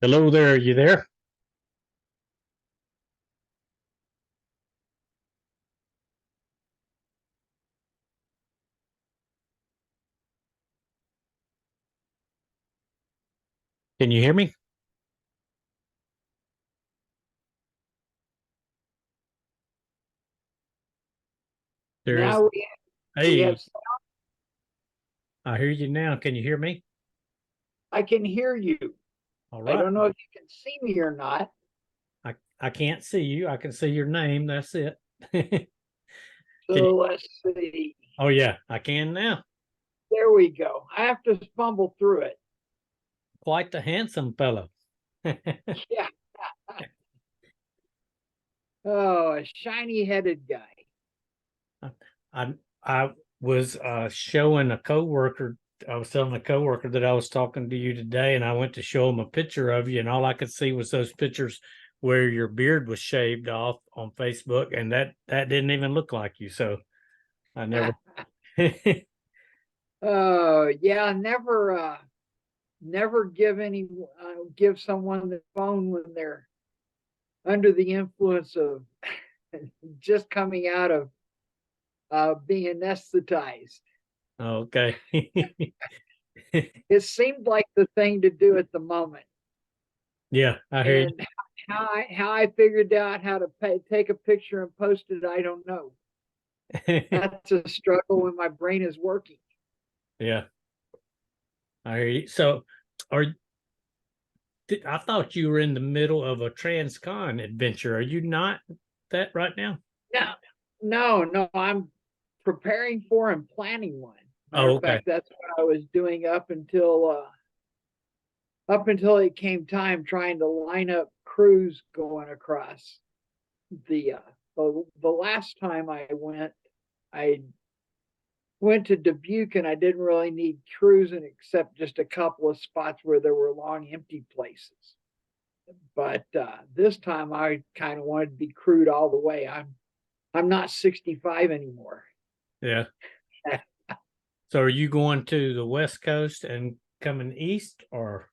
Hello there, are you there? Can you hear me? There's, Now we have. hey, I hear you now. Can you hear me? I can hear you. All I right. don't know if you can see me or not. I can't see you. I can see your name. That's it. Can you? So let's see. Oh yeah, I can now. There we go. I have to fumble through it. Quite the handsome fellow. Yeah. Oh, a shiny headed guy. I I was showing a coworker. I was telling a coworker that I was talking to you today, and I went to show him a picture of you, and all I could see was those pictures where your beard was shaved off on Facebook, and that didn't even look like you. So I never. Oh, yeah. Never give someone the phone when they're under the influence of just coming out of being anesthetized. Okay. It seemed like the thing to do at the moment. Yeah, I hear And how I figured out how to take a picture and post it, I don't know. you. That's a struggle when my brain is working. Yeah, I hear you. So, are I thought you were in the middle of a Transcon adventure. Are you not that right now? No, no. I'm preparing for and planning one. Matter Oh, of okay. fact, that's what I was doing up until it came time trying to line up crews going across the last time I went to Dubuque and I didn't really need cruising except just a couple of spots where there were long empty places. But this time I kind of wanted to be crewed all the way. I'm not 65 anymore. Yeah. So, are you going to the West Coast and coming east, or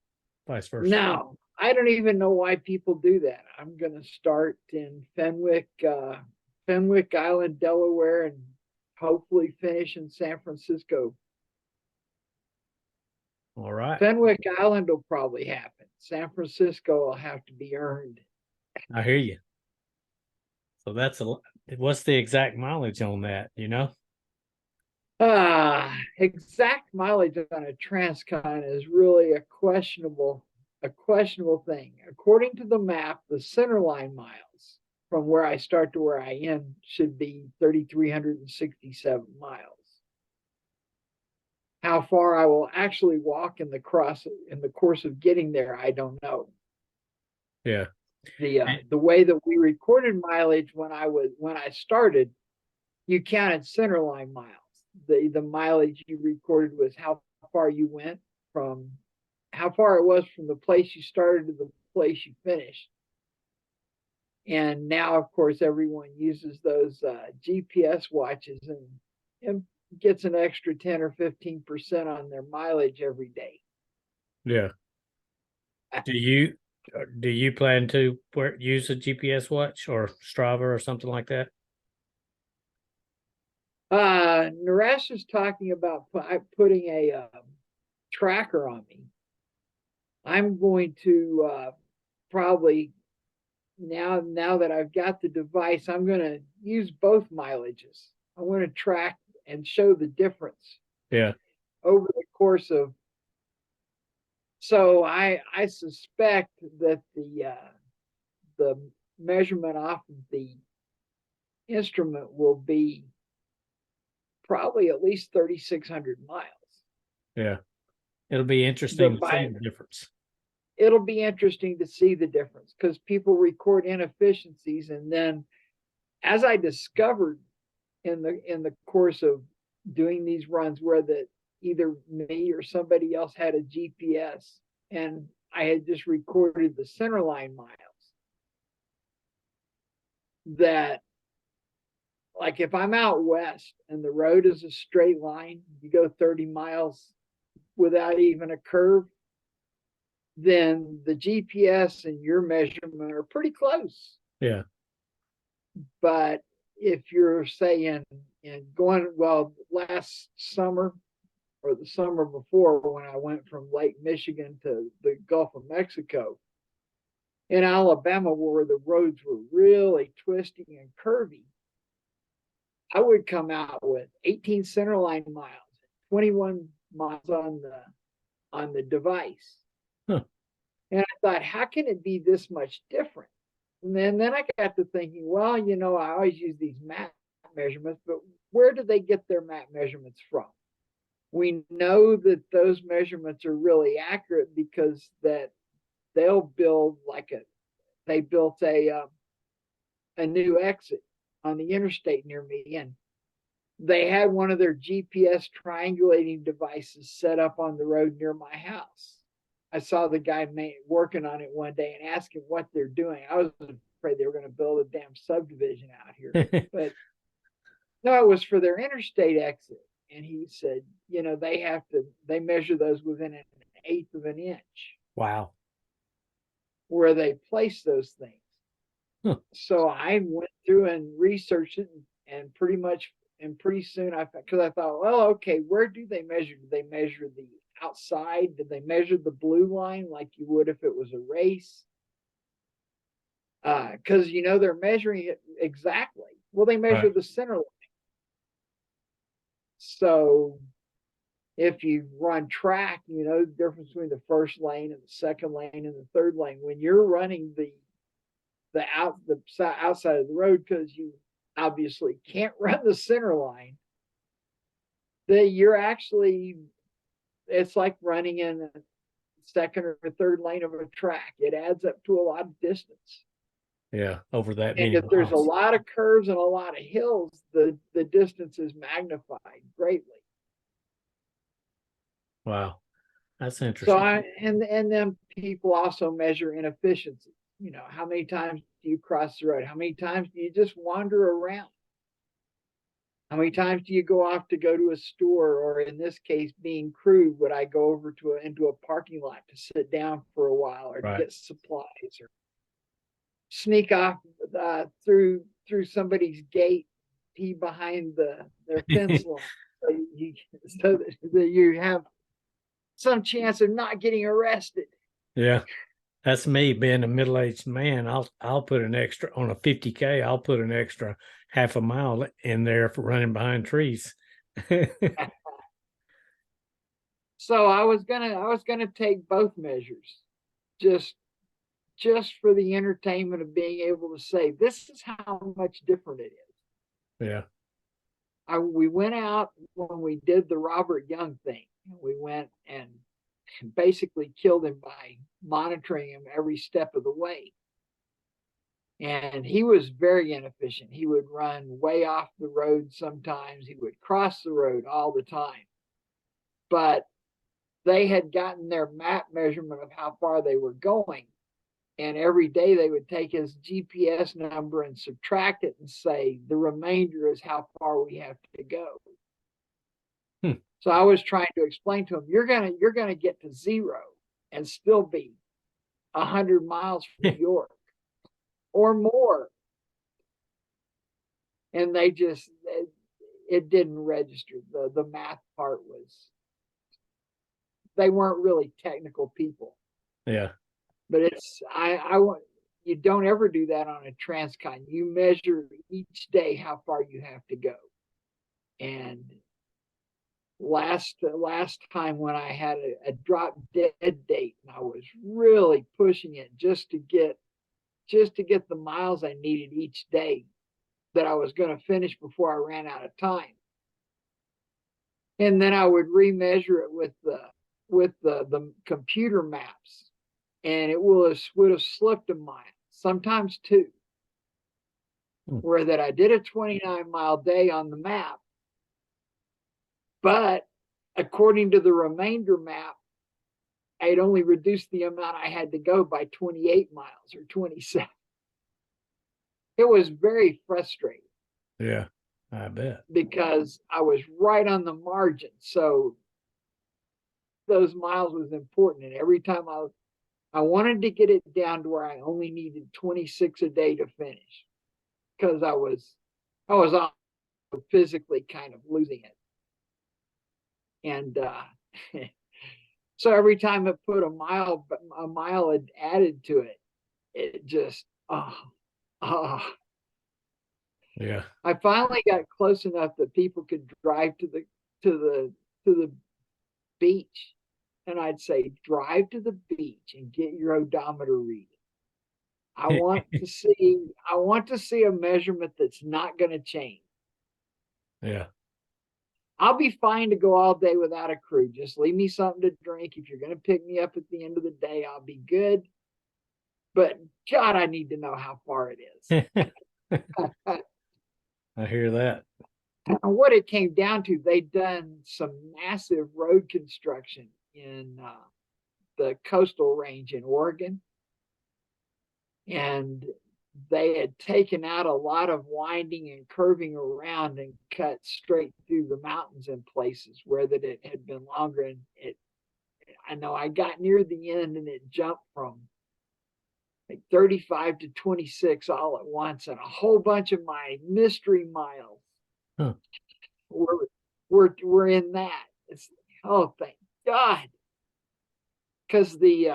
vice versa? No, I don't even know why people do that. I'm going to start in Fenwick Island, Delaware, and hopefully finish in San Francisco. All right. Fenwick Island will probably happen. San Francisco will have to be earned. I hear you. So that's a. What's the exact mileage on that? You know? Exact mileage on a Transcon is really a questionable thing. According to the map, the centerline miles from where I start to where I end should be 3,367 miles. How far I will actually walk in the course of getting there, I don't know. Yeah. The way that we recorded mileage when I started, you counted centerline miles. The mileage you recorded was how far you went from how far it was from the place you started to the place you finished. And now, of course, everyone uses those GPS watches and gets an extra 10 or 15% on their mileage every day. Yeah. Do you do you plan to use a GPS watch or Strava or something like that? Naresh is talking about putting a tracker on me. I'm going to probably now that I've got the device, I'm going to use both mileages. I want to track and show the difference Yeah. over the course of. So I suspect that the measurement off of the instrument will be probably at least 3,600 miles. Yeah. It'll be The interesting to see by the difference. It'll be interesting to see the difference because people record inefficiencies, and then as I discovered in the course of doing these runs where that either me or somebody else had a GPS and I had just recorded the centerline miles, that like if I'm out west and the road is a straight line, you go 30 miles without even a curve, then the GPS and your measurement are pretty close. Yeah. But if you're saying in going, well, last summer or the summer before, when I went from Lake Michigan to the Gulf of Mexico, in Alabama, where the roads were really twisty and curvy, I would come out with 18 centerline miles, 21 miles on the device. Huh. And I thought, how can it be this much different? And then I got to thinking, well, you know, I always use these map measurements, but where do they get their map measurements from? We know that those measurements are really accurate because that they'll build they built a new exit on the interstate near me, and they had one of their GPS triangulating devices set up on the road near my house. I saw the guy working on it one day and asked him what they're doing. I was afraid they were going to build a damn subdivision out here, but no, it was for their interstate exit. And he said, you know, they measure those within an eighth of an inch. Wow. Where they place those things. Huh. So I went through and researched it, and pretty soon because I thought, well, okay, where do they measure? Do they measure the outside? Did they measure the blue line like you would if it was a race? Because you know they're measuring it exactly. Well, they measure the center line. So if you run track, you know the difference between the first lane and the second lane and the third lane. When you're running the outside of the road, because you obviously can't run the center line, that you're actually, it's like running in a second or third lane of a track. It adds up to a lot of distance. Yeah, over that and many if there's a miles. lot of curves and a lot of hills, the distance is magnified greatly. Wow, that's interesting. So and then people also measure inefficiency. You know, how many times do you cross the road? How many times do you just wander around? How many times do you go off to go to a store, or in this case, being crewed, would I go over into a parking lot to sit down for a while, or to get supplies, or sneak off through somebody's gate, pee behind their fence line, so that you have some chance of not getting arrested. Yeah, that's me being a middle-aged man. I'll put an extra on a 50K. I'll put an extra half a mile in there for running behind trees. So I was gonna take both measures, just for the entertainment of being able to say this is how much different it is. Yeah. We went out when we did the Robert Young thing. We went and basically killed him by monitoring him every step of the way. And he was very inefficient. He would run way off the road sometimes. He would cross the road all the time. But they had gotten their map measurement of how far they were going. And every day they would take his GPS number and subtract it and say, the remainder is how far we have to go. So I was trying to explain to him, you're gonna get to zero and still be 100 miles from New York or more. And they just, it didn't register. The math part was, they weren't really technical people. Yeah. But it's, I want, you don't ever do that on a Transcon. You measure each day how far you have to go. And last time when I had a drop dead date, and I was really pushing it just to get the miles I needed each day that I was going to finish before I ran out of time. And then I would remeasure it with the computer maps, and it would have slipped a mile, sometimes two. Where that I did a 29-mile day on the map, but according to the remainder map, I had only reduced the amount I had to go by 28 miles or 27. It was very frustrating. Yeah, I bet. Because I was right on the margin. So those miles was important. And every time I wanted to get it down to where I only needed 26 a day to finish because I was physically kind of losing it. And so every time I put a mile added to it, it just Yeah. I finally got close enough that people could drive to the beach, and I'd say, drive to the beach and get your odometer reading. I want to see a measurement that's not going to change. Yeah. I'll be fine to go all day without a crew. Just leave me something to drink. If you're going to pick me up at the end of the day, I'll be good. But God, I need to know how far it is. I hear that. What it came down to, they'd done some massive road construction in the coastal range in Oregon. And they had taken out a lot of winding and curving around and cut straight through the mountains in places where that it had been longer. And I know I got near the end and it jumped from like 35 to 26 all at once, and a whole bunch of my mystery miles were in that. It's, oh, thank God, because the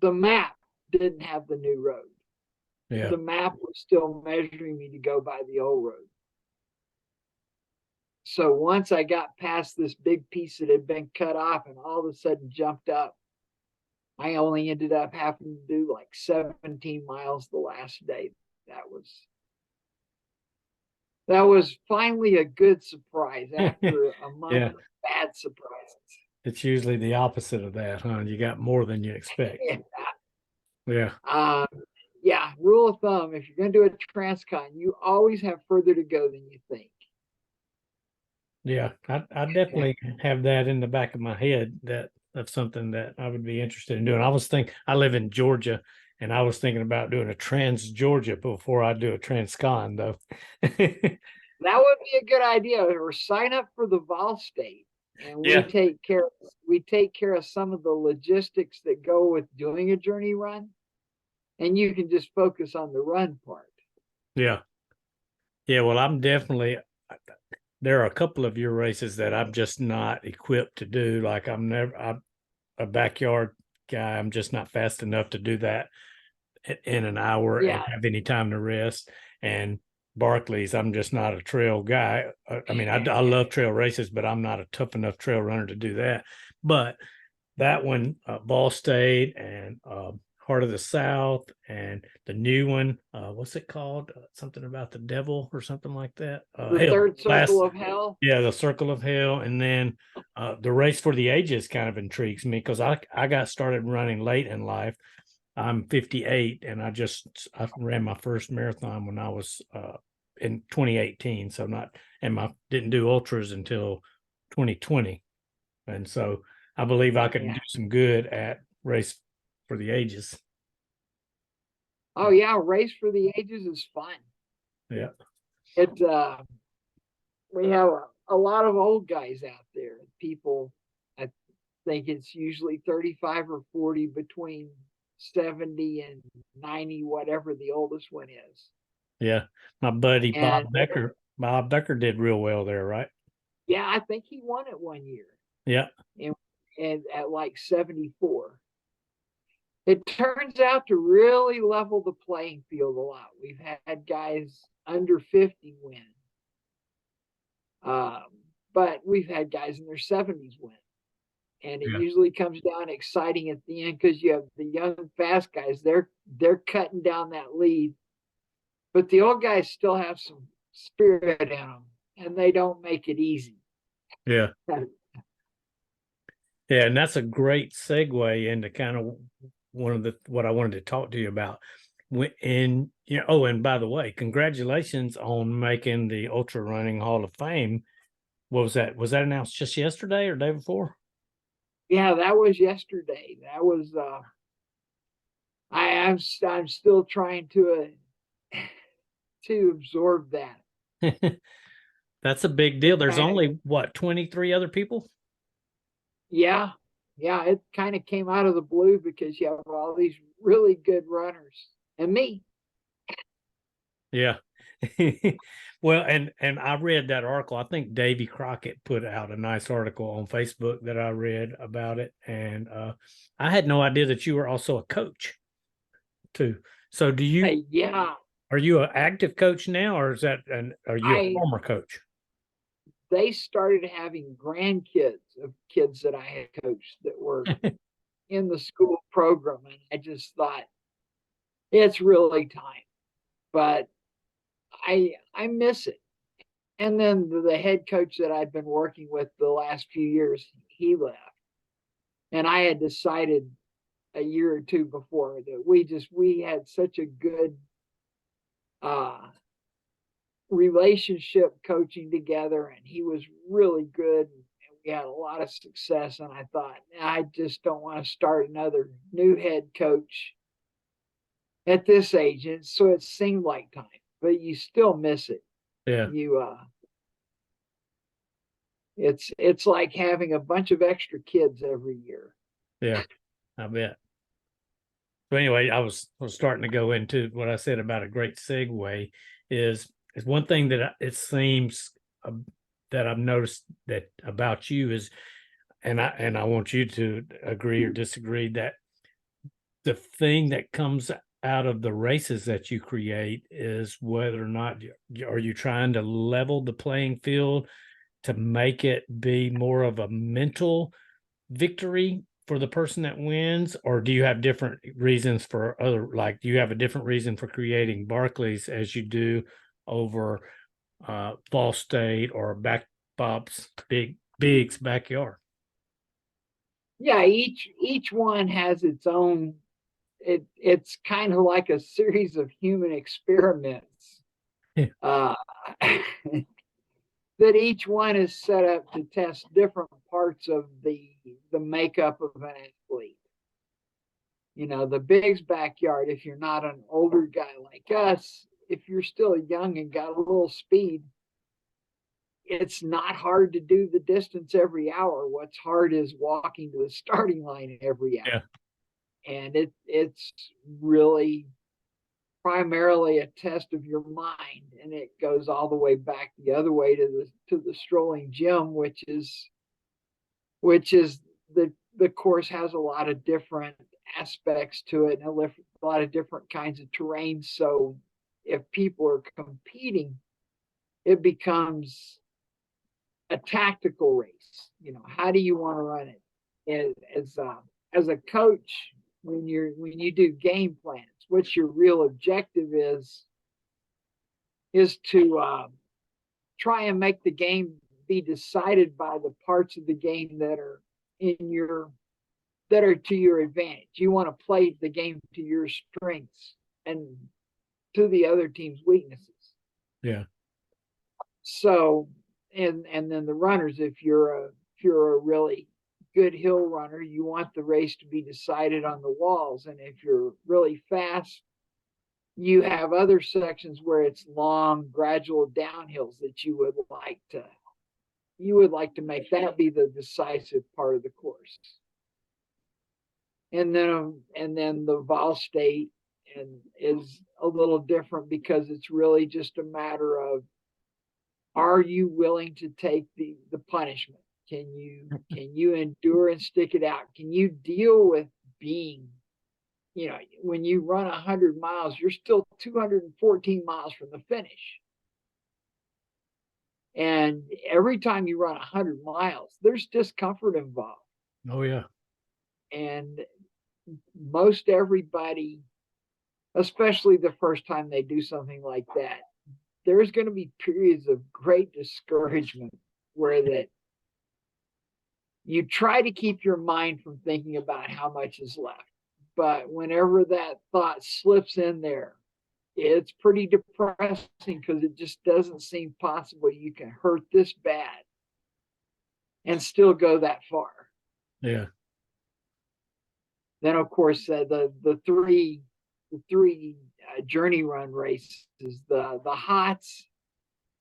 map didn't have the new road. Yeah. The map was still measuring me to go by the old road. So once I got past this big piece that had been cut off and all of a sudden jumped up, I only ended up having to do like 17 miles the last day. That was finally a good surprise after a month Yeah. of bad surprises. It's usually the opposite of that, huh? You got more than you expect. Yeah. Yeah. Rule of thumb: if you're going to do a Transcon, you always have further to go than you think. Yeah. I definitely have that in the back of my head, that that's something that I would be interested in doing. I live in Georgia, and I was thinking about doing a Trans Georgia before I do a Transcon, though. That would be a good idea. Or sign up for the Vol State, and Yeah. we take care of some of the logistics that go with doing a journey run, and you can just focus on the run part. Yeah. Yeah. Well, there are a couple of your races that I'm just not equipped to do. Like I'm a backyard guy. I'm just not fast enough to do that in an hour and have any time to rest. And Barkleys, I'm just not a trail guy. I mean, I love trail races, but I'm not a tough enough trail runner to do that. But that one, Ball State and Heart of the South, and the new one, what's it called? Something about the devil or something like that. The third circle of hell. Yeah, the Circle of Hell, and then the Race for the Ages kind of intrigues me because I got started running late in life. I'm 58, and I ran my first marathon when I was in 2018. So didn't do ultras until 2020, and so I believe I could do some good at Race for the Ages. Oh yeah, Race for the Ages is fun. Yeah, we have a lot of old guys out there. People, I think it's usually 35 or 40 between 70 and 90, whatever the oldest one is. Yeah. My buddy Bob Becker did real well there, right? Yeah, I think he won it one year. Yeah. And at like 74. It turns out to really level the playing field a lot. We've had guys under 50 win. But we've had guys in their 70s win. And it usually comes down exciting at the end because you have the young, fast guys. They're cutting down that lead. But the old guys still have some spirit in them, and they don't make it easy. Yeah. Yeah, and that's a great segue into kind of what I wanted to talk to you about. And by the way, congratulations on making the Ultra Running Hall of Fame. What was that? Was that announced just yesterday or day before? Yeah, that was yesterday. That was I'm still trying to absorb that. That's a big deal. There's only 23 other people? Yeah. yeah, it kind of came out of the blue because you have all these really good runners and me. Yeah. Well, and I read that article. I think Davy Crockett put out a nice article on Facebook that I read about it. And I had no idea that you were also a coach too. So Yeah, are you an active coach now, or are you a I former coach? they started having grandkids of kids that I had coached that were in the school program, and I just thought it's really time. But I miss it. And then the head coach that I'd been working with the last few years, he left. And I had decided a year or two before that we had such a good uh relationship coaching together, and he was really good, and we had a lot of success. And I thought, I just don't want to start another new head coach at this age. And so it seemed like time, but you still miss it. Yeah. You it's like having a bunch of extra kids every year. Yeah. I bet. So anyway, I was starting to go into what I said about a great segue is one thing that it seems that I've noticed that about you is, and I want you to agree or disagree, that the thing that comes out of the races that you create is whether or not are you trying to level the playing field to make it be more of a mental victory for the person that wins, or do you have different reasons for like do you have a different reason for creating Barkleys as you do over Fall State or Back Bob's Big's backyard? Yeah, each one has its own. It's kind of like a series of human experiments. Yeah. Uh, that each one is set up to test different parts of the makeup of an athlete. You know, the Big's backyard, if you're not an older guy like us, if you're still young and got a little speed, it's not hard to do the distance every hour. What's hard is walking to the starting line every hour. Yeah. And it's really primarily a test of your mind, and it goes all the way back the other way to the Strolling Jim, which is the course has a lot of different aspects to it and a lot of different kinds of terrain. So if people are competing, it becomes a tactical race. You know, how do you want to run it? As a coach, when you do game plans, what your real objective is to try and make the game be decided by the parts of the game that are to your advantage. You want to play the game to your strengths and to the other team's weaknesses. Yeah. So, and then the runners, if you're a really good hill runner, you want the race to be decided on the walls. And if you're really fast, you have other sections where it's long, gradual downhills that you would like to make that be the decisive part of the course. And then the Vol State is a little different because it's really just a matter of, are you willing to take the punishment? Can you endure and stick it out? Can you deal with being, you know, when you run 100 miles, you're still 214 miles from the finish. And every time you run 100 miles, there's discomfort involved. Oh yeah. And most everybody, especially the first time they do something like that, there's going to be periods of great discouragement where that you try to keep your mind from thinking about how much is left. But whenever that thought slips in there, it's pretty depressing because it just doesn't seem possible you can hurt this bad and still go that far. Yeah. Then, of course, the three journey run races, the Hots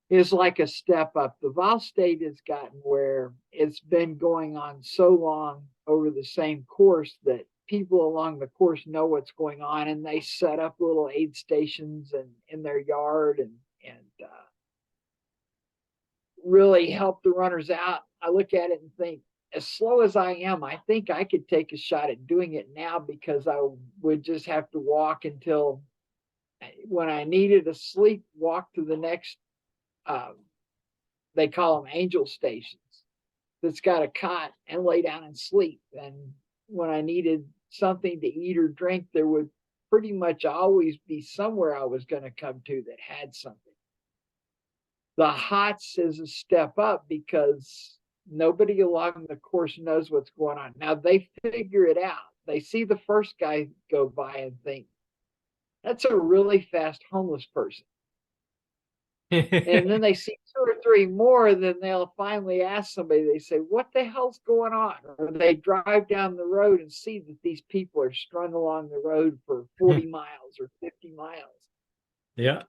is like a step up. The Vol State has gotten where it's been going on so long over the same course, that people along the course know what's going on, and they set up little aid stations and in their yard, and really help the runners out. I look at it and think, as slow as I am, I think I could take a shot at doing it now, because I would just have to walk until, when I needed to sleep, walk to the next, they call them angel stations, that's got a cot, and lay down and sleep. And when I needed something to eat or drink, there would pretty much always be somewhere I was going to come to that had something. The HOTS is a step up, because nobody along the course knows what's going on. Now they figure it out. They see the first guy go by and think, that's a really fast homeless person. And then they see 2 or 3 more, then they'll finally ask somebody, they say, what the hell's going on? Or they drive down the road and see that these people are strung along the road for 40 miles or 50 miles. Yeah.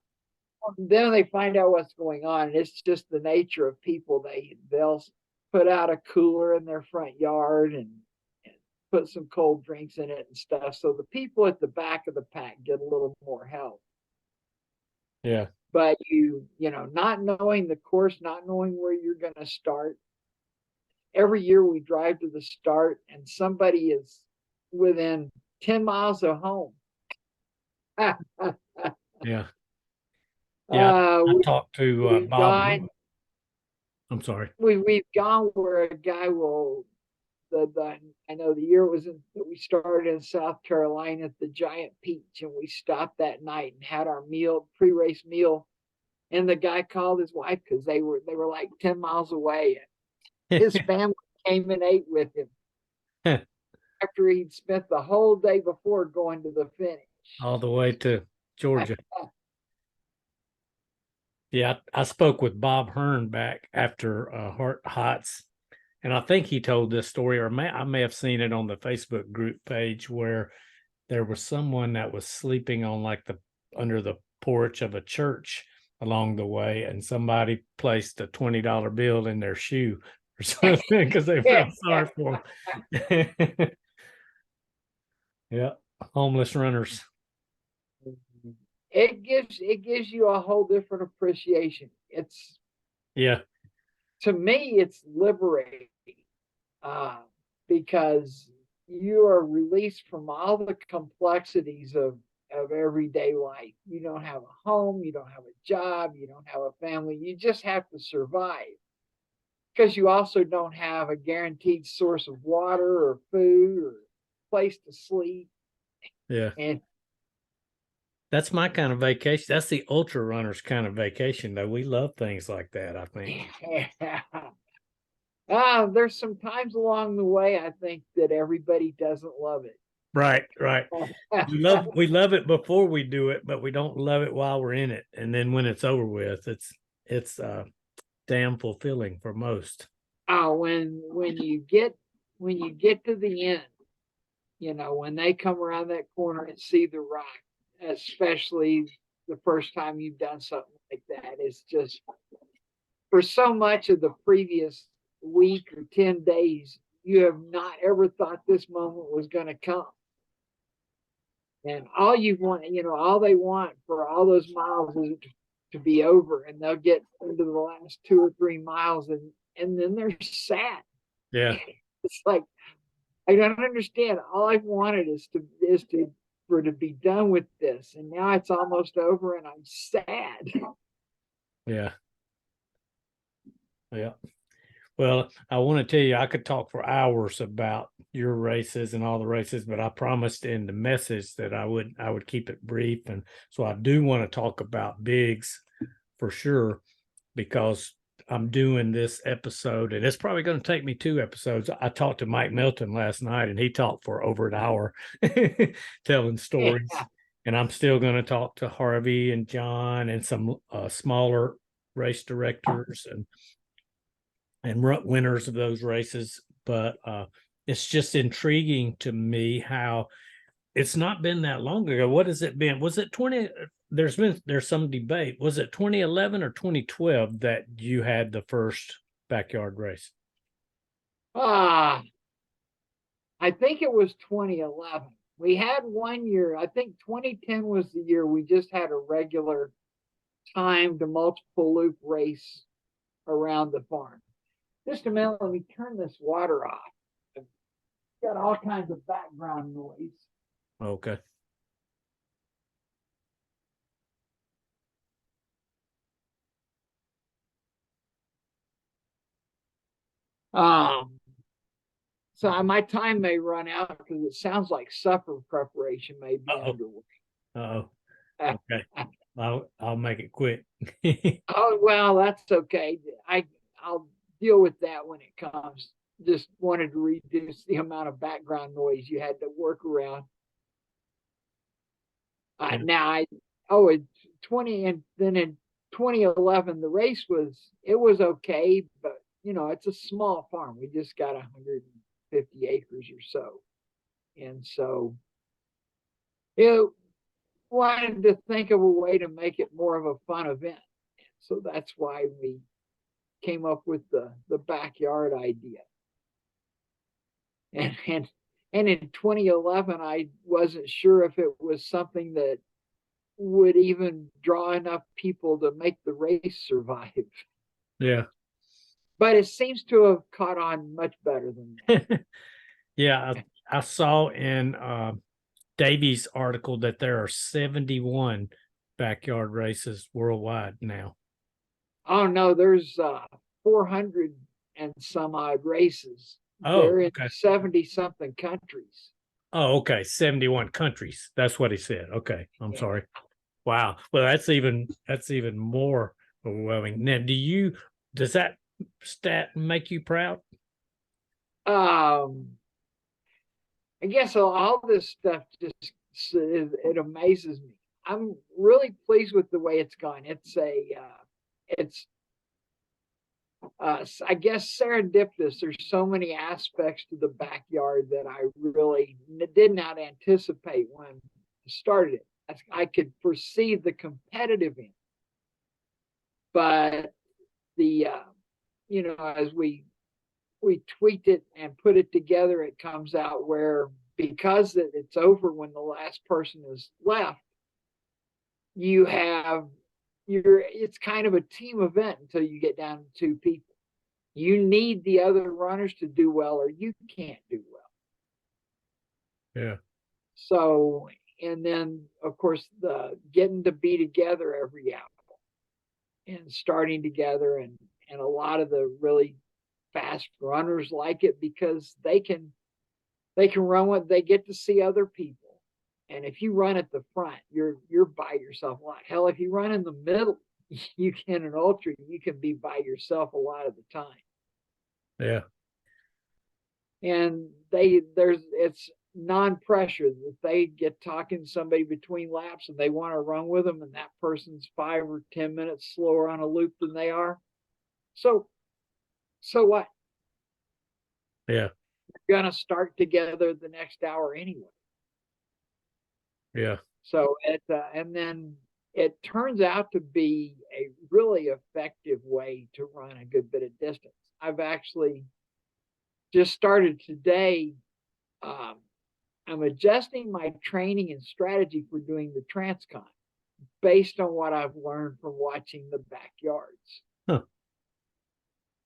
Then they find out what's going on. And it's just the nature of people. They'll put out a cooler in their front yard and put some cold drinks in it and stuff. So the people at the back of the pack get a little more help. Yeah. But you know, not knowing the course, not knowing where you're going to start. Every year we drive to the start, and somebody is within 10 miles of home. Yeah. Yeah. I talked to Bob. Gone, I'm sorry. we've gone where a guy will, I know the year was that we started in South Carolina at the Giant Peach, and we stopped that night and had our meal, pre-race meal. And the guy called his wife, because they were like 10 miles away. His family came and ate with him after he'd spent the whole day before going to the finish. All the way to Georgia. Yeah, I spoke with Bob Hearn back after HOTS, and I think he told this story, or I may have seen it on the Facebook group page, where there was someone that was sleeping on like under the porch of a church along the way, and somebody placed a $20 bill in their shoe or something because they felt sorry for them. Yeah, homeless runners. It gives you a whole different appreciation. It's, yeah, to me, it's liberating, because you are released from all the complexities of everyday life. You don't have a home, you don't have a job, you don't have a family. You just have to survive, because you also don't have a guaranteed source of water or food or place to sleep. Yeah. And that's my kind of vacation. That's the ultra runners kind of vacation, though. We love things like that, I think. There's some times along the way, I think, that everybody doesn't love it. Right. We love it before we do it, but we don't love it while we're in it. And then when it's over with, it's damn fulfilling for most. When you get to the end, you know, when they come around that corner and see the rock, especially the first time you've done something like that, it's just, for so much of the previous week or 10 days, you have not ever thought this moment was going to come. And all you want, you know, all they want for all those miles is to be over, and they'll get into the last 2 or 3 miles, and then they're sad. Yeah. It's like, I don't understand. All I've wanted is to be done with this, and now it's almost over, and I'm sad. Yeah. Well, I want to tell you, I could talk for hours about your races and all the races, but I promised in the message that I would keep it brief, and so I do want to talk about bigs for sure, because I'm doing this episode, and it's probably going to take me 2 episodes. I talked to Mike Milton last night, and he talked for over an hour telling stories. And I'm still going to talk to Harvey and John and some smaller race directors and winners of those races. But it's just intriguing to me how it's not been that long ago. What has it been? Was it 20? There's some debate. Was it 2011 or 2012 that you had the first backyard race? I think it was 2011. We had one year, I think 2010 was the year we just had a regular timed multiple loop race around the farm. Just a minute, let me turn this water off. I've got all kinds of background noise. Okay. Um, so my time may run out because it sounds like supper preparation may be Uh-oh. underway. Uh-oh. Okay. I'll make it quick. Oh well, that's okay. I'll deal with that when it comes. Just wanted to reduce the amount of background noise you had to work around. Yeah. Now it's 20 and then in 2011 the race was okay, but it's a small farm. We just got 150 acres or so, and so it wanted to think of a way to make it more of a fun event. So that's why we came up with the backyard idea. And in 2011, I wasn't sure if it was something that would even draw enough people to make the race survive. Yeah. But it seems to have caught on much better than that. Yeah. I saw in Davies' article that there are 71 backyard races worldwide now. Oh no, there's 400 and some odd races. Oh, They're in okay. 70 something countries. Oh, okay. 71 countries. That's what he said. Okay. I'm Yeah. sorry. Wow. Well, that's even more overwhelming. Now, does that stat make you proud? I guess all this stuff just it amazes me. I'm really pleased with the way it's gone. It's I guess serendipitous. There's so many aspects to the backyard that I really did not anticipate when I started it. I could foresee the competitive end, but the as we tweaked it and put it together, it comes out where because it's over when the last person is left, you have it's kind of a team event until you get down to two people. You need the other runners to do well, or you can't do well. Yeah. So, and then of course the getting to be together every hour and starting together, and a lot of the really fast runners like it because they can run what they get to see other people. And if you run at the front, you're by yourself a lot. Hell, if you run in the middle, you can an ultra, you can be by yourself a lot of the time. Yeah. And it's non-pressure. If they get talking to somebody between laps and they want to run with them, and that person's 5 or 10 minutes slower on a loop than they are, so what? Yeah. You're gonna start together the next hour anyway. Yeah. So and then it turns out to be a really effective way to run a good bit of distance. I've actually just started today. I'm adjusting my training and strategy for doing the Transcon based on what I've learned from watching the backyards. Huh.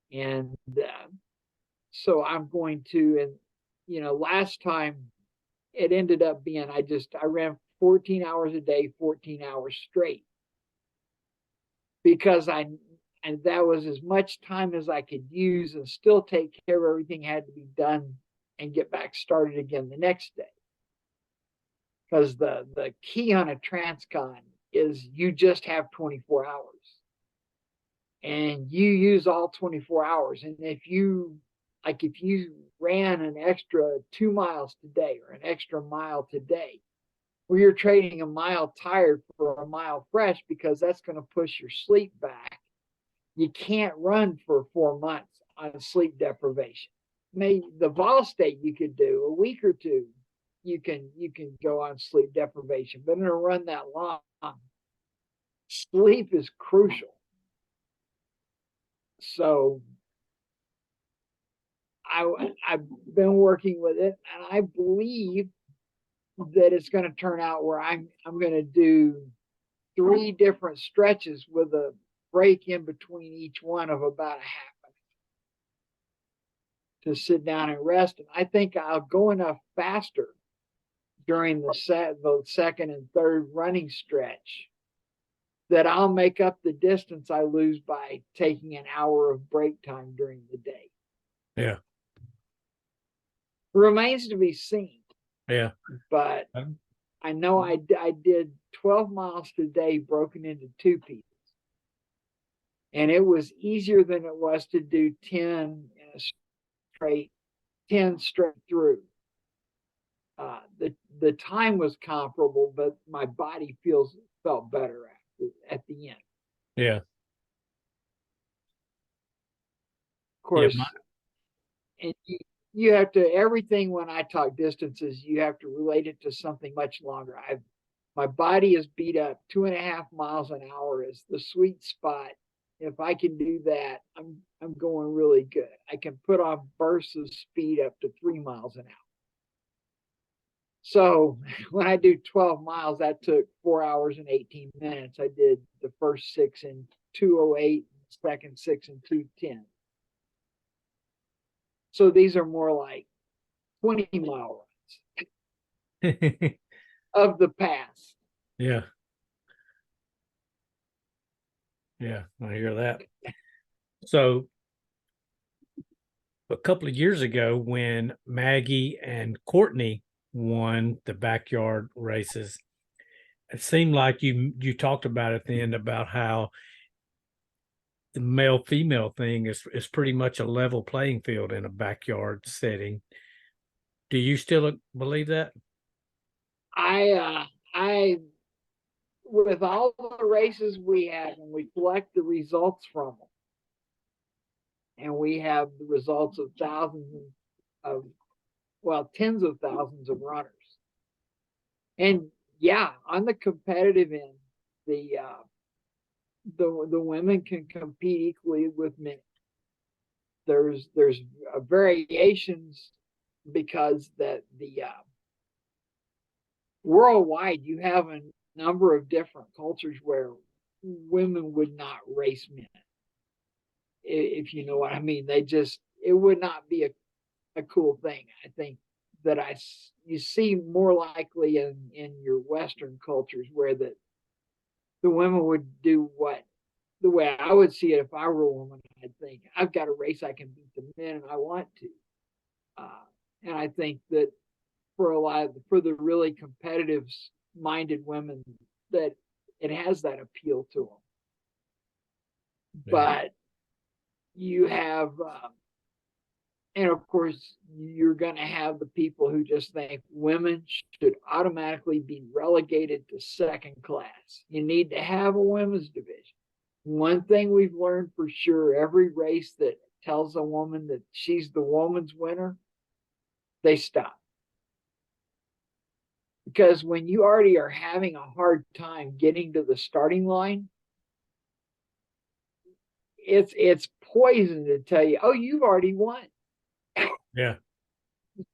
And so I'm going to, and last time it ended up being I ran 14 hours a day, 14 hours straight, because and that was as much time as I could use and still take care of everything had to be done and get back started again the next day. Because the key on a Transcon is you just have 24 hours and you use all 24 hours. And if you ran an extra 2 miles today or an extra mile today, where you're trading a mile tired for a mile fresh, because that's going to push your sleep back. You can't run for 4 months on sleep deprivation. Maybe the vol state you could do a week or two. You can go on sleep deprivation, but in a run that long, sleep is crucial. So I've been working with it, and I believe that it's going to turn out where I'm going to do 3 different stretches with a break in between each one of about a half to sit down and rest. And I think I'll go enough faster during the second and third running stretch that I'll make up the distance I lose by taking an hour of break time during the day. Yeah. Remains to be seen. Yeah. But I know I did 12 miles today broken into 2 pieces. And it was easier than it was to do 10 in a straight, 10 straight through. The time was comparable, but my body felt better at the end. Yeah. Of course, and you have to, everything when I talk distances, you have to relate it to something much longer. My body is beat up. 2.5 miles an hour is the sweet spot. If I can do that, I'm going really good. I can put on bursts of speed up to 3 miles an hour. So when I do 12 miles, that took 4 hours and 18 minutes. I did the first 6 in 2:08, second 6 in 2:10. So these are more like 20-mile runs of the past. Yeah. Yeah, I hear that. So a couple of years ago, when Maggie and Courtney won the backyard races, it seemed like you talked about at the end about how the male female thing is pretty much a level playing field in a backyard setting. Do you still believe that? I with all the races we have, and we collect the results from them, and we have the results of thousands of, well, tens of thousands of runners. And yeah, on the competitive end, the women can compete equally with men. There's variations because the worldwide you have a number of different cultures where women would not race men, if you know what I mean. It would not be a cool thing. I think that you see more likely in your Western cultures where the women would do what, the way I would see it if I were a woman. I'd think, I've got a race I can beat the men, and I want to. And I think that for the really competitive minded women, that it has that appeal to them. Yeah. But you have, and of course, you're going to have the people who just think women should automatically be relegated to second class. You need to have a women's division. One thing we've learned for sure, every race that tells a woman that she's the woman's winner, they stop. Because when you already are having a hard time getting to the starting line, it's poison to tell you, oh, you've already won. Yeah.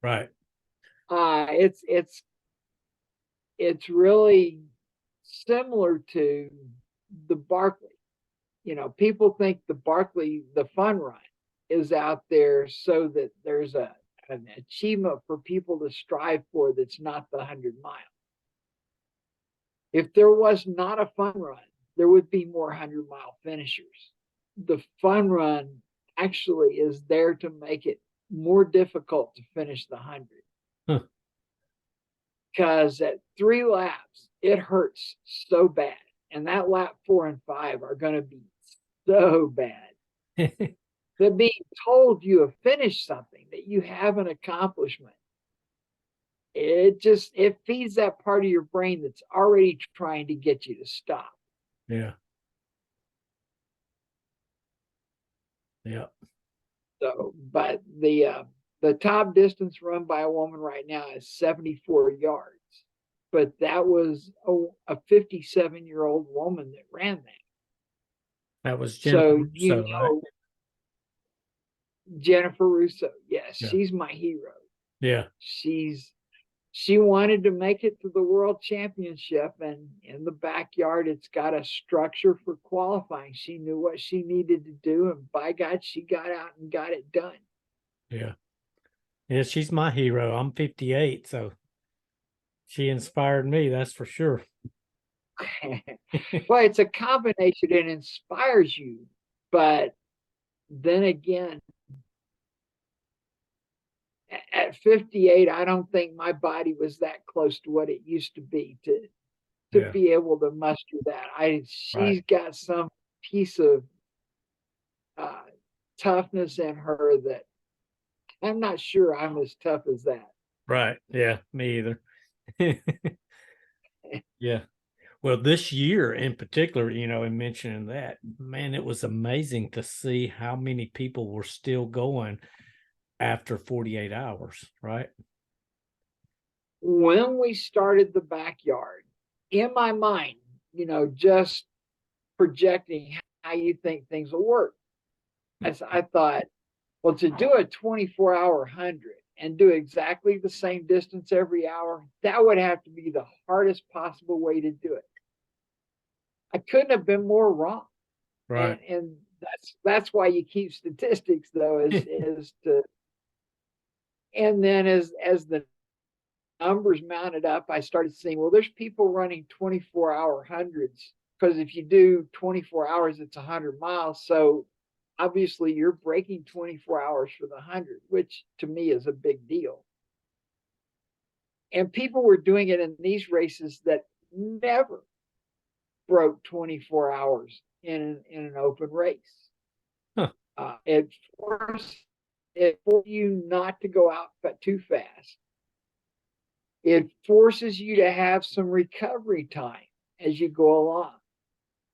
Right. It's really similar to the Barkley. You know, people think the Barkley, the fun run, is out there so that there's an achievement for people to strive for that's not the 100 mile. If there was not a fun run, there would be more 100-mile finishers. The fun run actually is there to make it more difficult to finish the 100. Because at 3 laps, it hurts so bad. And that lap 4 and 5 are going to be so bad. That being told you have finished something, that you have an accomplishment, it feeds that part of your brain that's already trying to get you to stop. Yeah. Yeah. So, but the top distance run by a woman right now is 74 yards. But that was a 57-year-old woman that ran that. That was Jennifer. So, you know, right? Jennifer Russo. Yes, Yeah. she's my hero. Yeah. She wanted to make it to the world championship, and in the backyard it's got a structure for qualifying. She knew what she needed to do, and by God, she got out and got it done. Yeah. Yeah. She's my hero. I'm 58. So she inspired me. That's for sure. Well, it's a combination. It inspires you, but then again, at 58, I don't think my body was that close to what it used to be to Yeah. be able to muster that. Right. She's got some piece of uh, toughness in her that I'm not sure I'm as tough as that. Right. Yeah. Me either. Yeah. Well, this year in particular, in mentioning that, man, it was amazing to see how many people were still going after 48 hours, right? When we started the backyard, in my mind, just projecting how you think things will work, as I thought, well, to do a 24-hour 100 and do exactly the same distance every hour, that would have to be the hardest possible way to do it. I couldn't have been more wrong. Right. And that's why you keep statistics, though, is to, and then as the numbers mounted up, I started seeing, well, there's people running 24-hour hundreds, because if you do 24 hours, it's 100 miles. So obviously you're breaking 24 hours for the 100, which to me is a big deal. And people were doing it in these races that never broke 24 hours in an open race. Huh. It forced you not to go out too fast. It forces you to have some recovery time as you go along.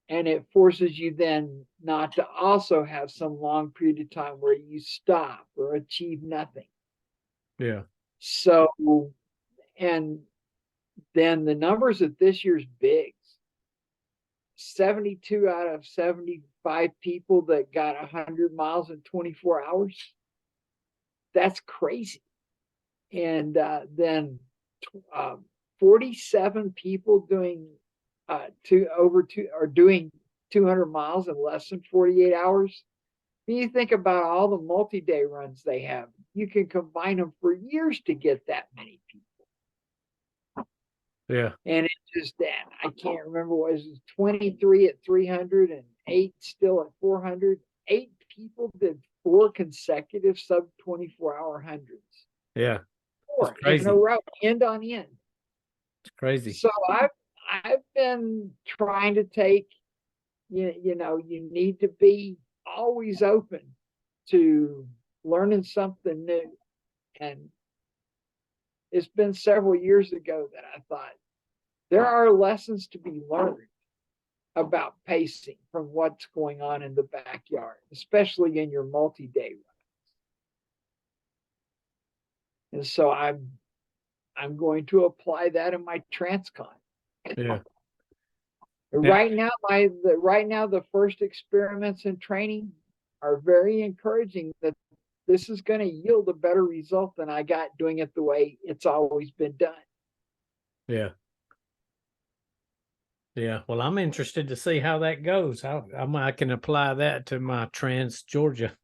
And it forces you then not to also have some long period of time where you stop or achieve nothing. Yeah. So, and then the numbers of this year's bigs, 72 out of 75 people that got 100 miles in 24 hours. That's crazy. And then 47 people doing doing 200 miles in less than 48 hours. When you think about all the multi-day runs they have, you can combine them for years to get that many people. Yeah. And it just, I can't remember what it was, 23 at 300 and 8 still at 400. 8 people did 4 consecutive sub 24-hour hundreds. Yeah. 4 in a row, end on end. It's crazy. So I've been trying to take, you need to be always open to learning something new. And it's been several years ago that I thought there are lessons to be learned about pacing from what's going on in the backyard, especially in your multi-day runs. And so I'm going to apply that in my Transcon. Yeah. Right now, the first experiments in training are very encouraging that this is going to yield a better result than I got doing it the way it's always been done. Yeah. Yeah. Well, I'm interested to see how that goes. I can apply that to my Trans Georgia.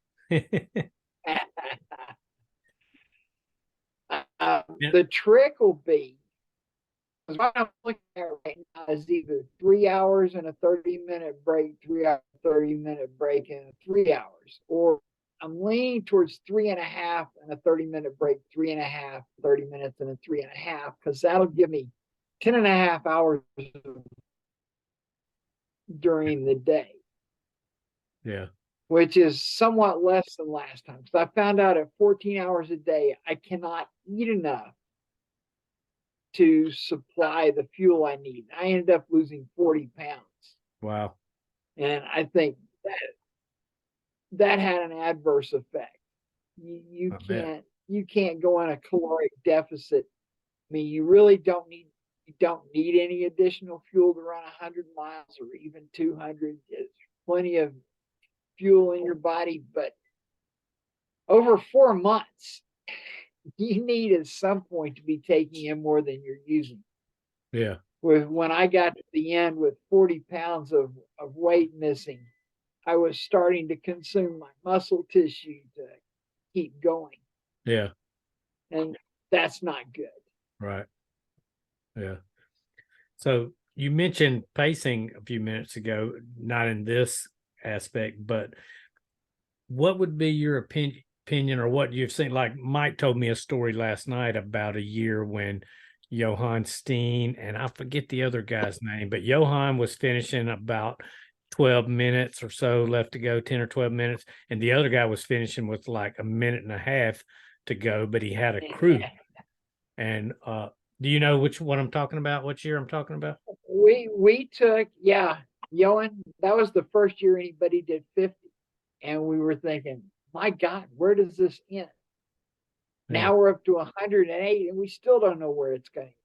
The trick will be, what I'm looking at right now is either 3 hours and a 30-minute break, 3 hour, 30-minute break, and 3 hours. Or I'm leaning towards 3.5 and a 30-minute break, 3.5, 30 minutes and a 3.5, because that'll give me 10.5 hours during the day. Yeah. Which is somewhat less than last time. Because I found out at 14 hours a day, I cannot eat enough to supply the fuel I need. I ended up losing 40 pounds. Wow. And I think that had an adverse effect. You can't go on a caloric deficit. I mean, you really don't need any additional fuel to run 100 miles or even 200. There's plenty of fuel in your body, but over 4 months, you need at some point to be taking in more than you're using. Yeah. When I got to the end with 40 pounds of weight missing, I was starting to consume my muscle tissue to keep going. Yeah. And that's not good. Right. Yeah. So you mentioned pacing a few minutes ago, not in this aspect, but what would be your opinion or what you've seen? Like Mike told me a story last night about a year when Johann Steen, and I forget the other guy's name, but Johann was finishing about 12 minutes or so left to go, 10 or 12 minutes. And the other guy was finishing with like a minute and a half to go, but he had a crew. And do you know which one I'm talking about? What year I'm talking about? We took, yeah, Johan, that was the first year anybody did 50. And we were thinking, my God, where does this end? Yeah. Now we're up to 108 and we still don't know where it's going.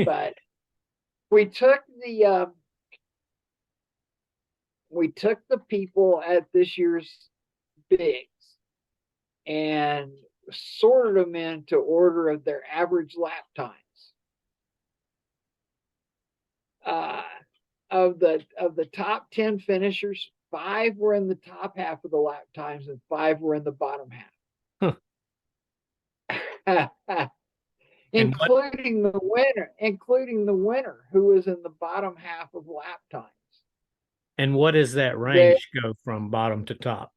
But we took the people at this year's bigs and sorted them into order of their average lap times. Of the top 10 finishers, 5 were in the top half of the lap times and 5 were in the bottom half. including the winner who was in the bottom half of lap times. And what does that range go from bottom to top?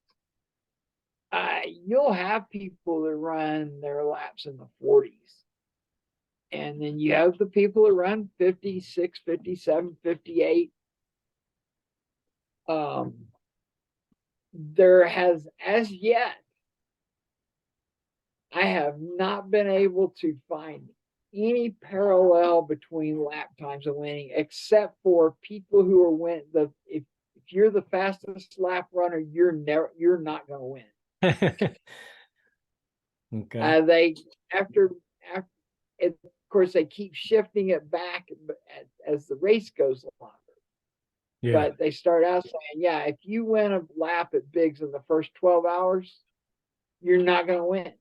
You'll have people that run their laps in the 40s. And then you have the people that run 56, 57, 58. There has, as yet, I have not been able to find any parallel between lap times and winning, except for people who are if you're the fastest lap runner, you're not going to win. Okay. They after of course they keep shifting it back as the race goes longer. Yeah. But they start out saying, yeah, if you win a lap at Biggs in the first 12 hours, you're not going to win.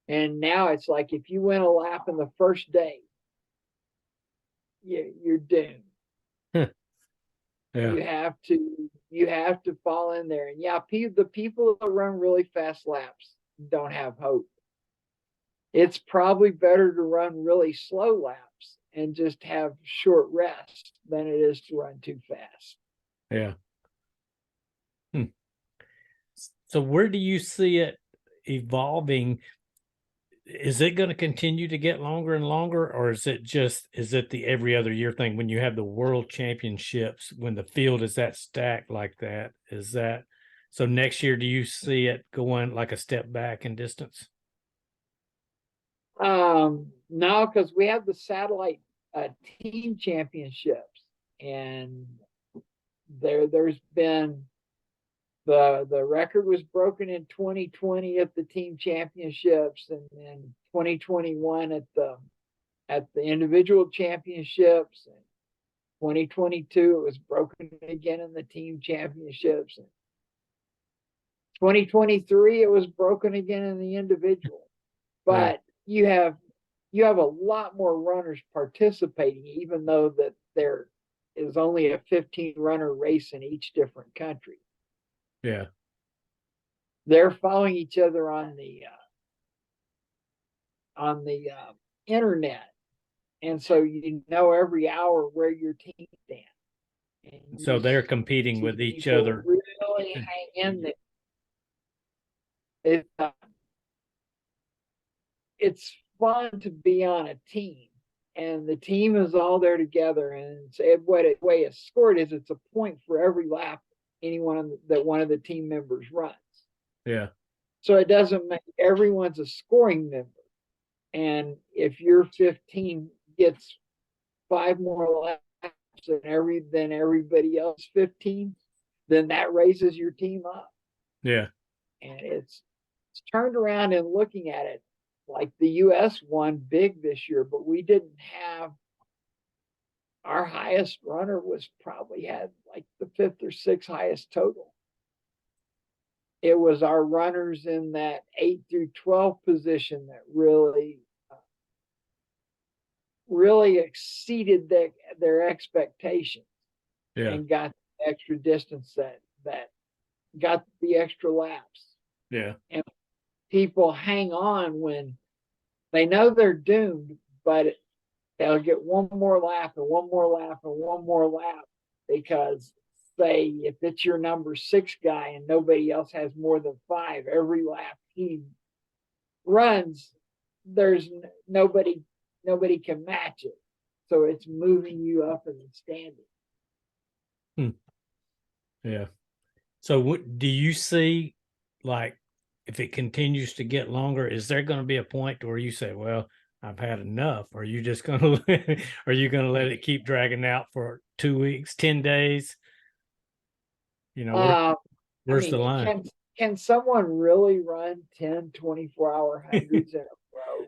And now it's like if you win a lap in the first day, you're doomed. Yeah. You have to fall in there. And yeah, the people that run really fast laps don't have hope. It's probably better to run really slow laps and just have short rest than it is to run too fast. Yeah. So where do you see it evolving? Is it going to continue to get longer and longer, or is it the every other year thing when you have the world championships, when the field is that stacked like that? Is that so next year? Do you see it going like a step back in distance? No, because we have the satellite team championships, and there's been the record was broken in 2020 at the team championships, and then 2021 at the individual championships, and 2022 it was broken again in the team championships, and 2023 it was broken again in the individual. But you have a lot more runners participating, even though that there is only a 15 runner race in each different country. Yeah. They're following each other on the internet, and so you know every hour where your team stands. So they're competing with each other. Really hang in there. It's fun to be on a team, and the team is all there together. And what way it's scored is it's a point for every lap that one of the team members runs. Yeah. So it doesn't make everyone's a scoring member. And if your 15 gets 5 more laps than everybody else 15, then that raises your team up. Yeah. And it's turned around and looking at it like the US won big this year, but we didn't have our highest runner was probably had like the 5th or 6th highest total. it was our runners in that 8 through 12 position that really exceeded their expectations Yeah. and got the extra distance that got the extra laps. Yeah. And people hang on when they know they're doomed, but they'll get one more lap and one more lap and one more lap because, say, if it's your number 6 guy and nobody else has more than 5, every lap he runs, there's nobody can match it. So it's moving you up in the standing. Yeah. So what do you see, like, if it continues to get longer, is there going to be a point where you say, well, I've had enough? Or are you just going to, are you going to let it keep dragging out for 2 weeks, 10 days? You know, I where's the mean, line? can someone really run 10 24-hour hundreds in a row?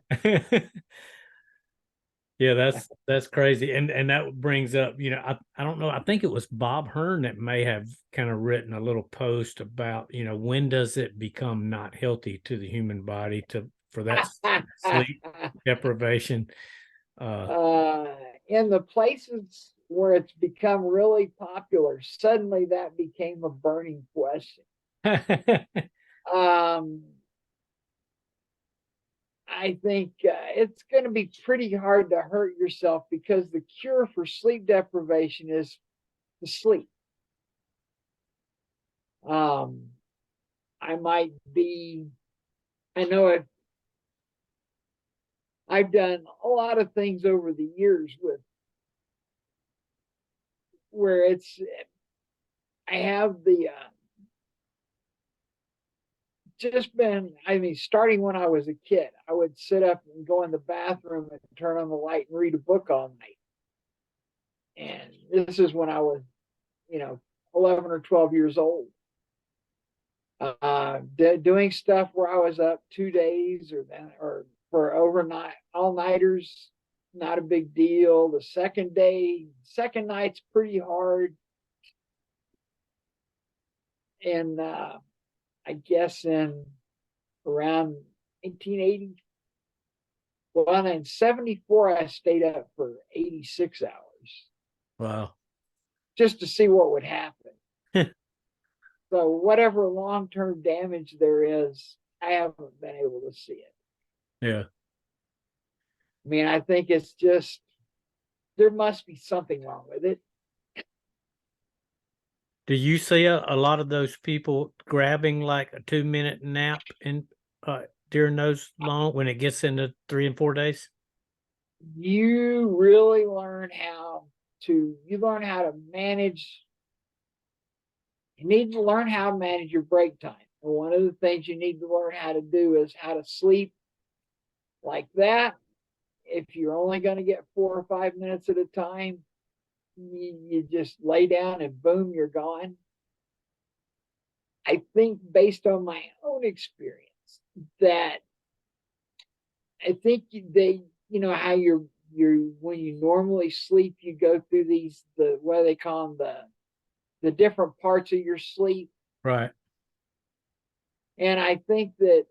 Yeah, that's crazy. And that brings up, I don't know, I think it was Bob Hearn that may have kind of written a little post about, when does it become not healthy to the human body for that sleep deprivation? In the places where it's become really popular, suddenly that became a burning question. Um, I think it's going to be pretty hard to hurt yourself because the cure for sleep deprivation is to sleep. Um, I know I've done a lot of things over the years with where I have starting when I was a kid, I would sit up and go in the bathroom and turn on the light and read a book all night. And this is when I was, 11 or 12 years old. Doing stuff where I was up 2 days or for overnight, all nighters, not a big deal. The second night's pretty hard. And I guess in around 1980, well, in 74, I stayed up for 86 hours. Wow. Just to see what would happen. So whatever long-term damage there is, I haven't been able to see it. Yeah. I mean, I think it's just, there must be something wrong with it. Do you see a lot of those people grabbing like a 2-minute nap during those when it gets into 3 and 4 days? You really learn how to manage. You need to learn how to manage your break time. And one of the things you need to learn how to do is how to sleep like that. If you're only going to get 4 or 5 minutes at a time, you just lay down and boom, you're gone. I think based on my own experience that I think how you're when you normally sleep, you go through what do they call them, the different parts of your sleep. Right. And I think that